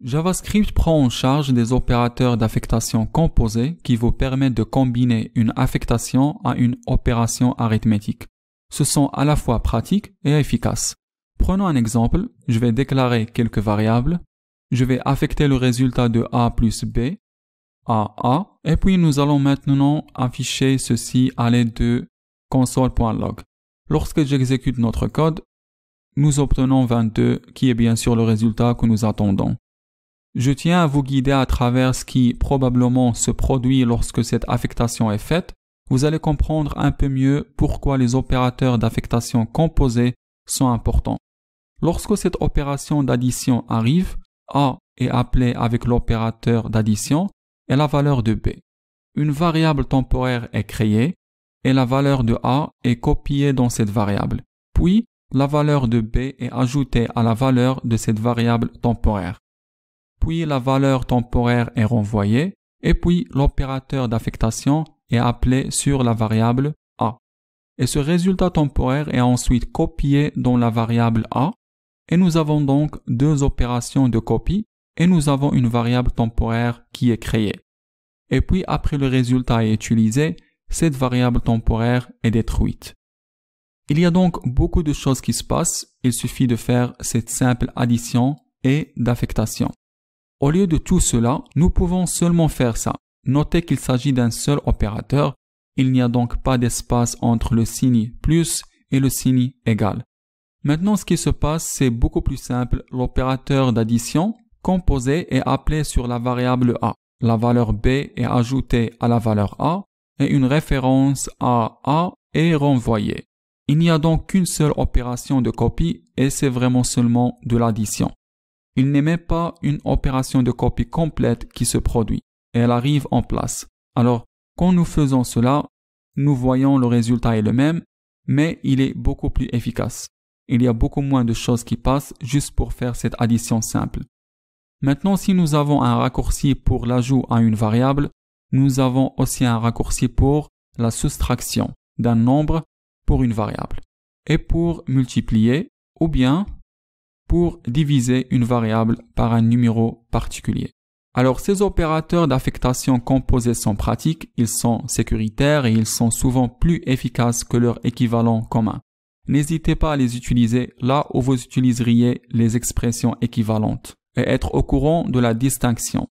JavaScript prend en charge des opérateurs d'affectation composés qui vous permettent de combiner une affectation à une opération arithmétique. Ce sont à la fois pratiques et efficaces. Prenons un exemple, je vais déclarer quelques variables. Je vais affecter le résultat de A plus B à A, et puis nous allons maintenant afficher ceci à l'aide de console.log. Lorsque j'exécute notre code, nous obtenons 22, qui est bien sûr le résultat que nous attendons. Je tiens à vous guider à travers ce qui probablement se produit lorsque cette affectation est faite. Vous allez comprendre un peu mieux pourquoi les opérateurs d'affectation composés sont importants. Lorsque cette opération d'addition arrive, A est appelé avec l'opérateur d'addition et la valeur de B. Une variable temporaire est créée et la valeur de A est copiée dans cette variable. Puis, la valeur de B est ajoutée à la valeur de cette variable temporaire. Puis, la valeur temporaire est renvoyée et puis l'opérateur d'affectation est appelé sur la variable A. Et ce résultat temporaire est ensuite copié dans la variable A et nous avons donc deux opérations de copie et nous avons une variable temporaire qui est créée. Et puis après le résultat est utilisé, cette variable temporaire est détruite. Il y a donc beaucoup de choses qui se passent, il suffit de faire cette simple addition et d'affectation. Au lieu de tout cela, nous pouvons seulement faire ça. Notez qu'il s'agit d'un seul opérateur, il n'y a donc pas d'espace entre le signe plus et le signe égal. Maintenant, ce qui se passe, c'est beaucoup plus simple. L'opérateur d'addition composé est appelé sur la variable A. La valeur B est ajoutée à la valeur A et une référence à A est renvoyée. Il n'y a donc qu'une seule opération de copie et c'est vraiment seulement de l'addition. Il n'est même pas une opération de copie complète qui se produit et elle arrive en place. Alors, quand nous faisons cela, nous voyons le résultat est le même, mais il est beaucoup plus efficace. Il y a beaucoup moins de choses qui passent juste pour faire cette addition simple. Maintenant, si nous avons un raccourci pour l'ajout à une variable, nous avons aussi un raccourci pour la soustraction d'un nombre pour une variable et pour multiplier ou bien pour diviser une variable par un numéro particulier. Alors, ces opérateurs d'affectation composés sont pratiques, ils sont sécuritaires et ils sont souvent plus efficaces que leur équivalent commun. N'hésitez pas à les utiliser là où vous utiliseriez les expressions équivalentes et être au courant de la distinction.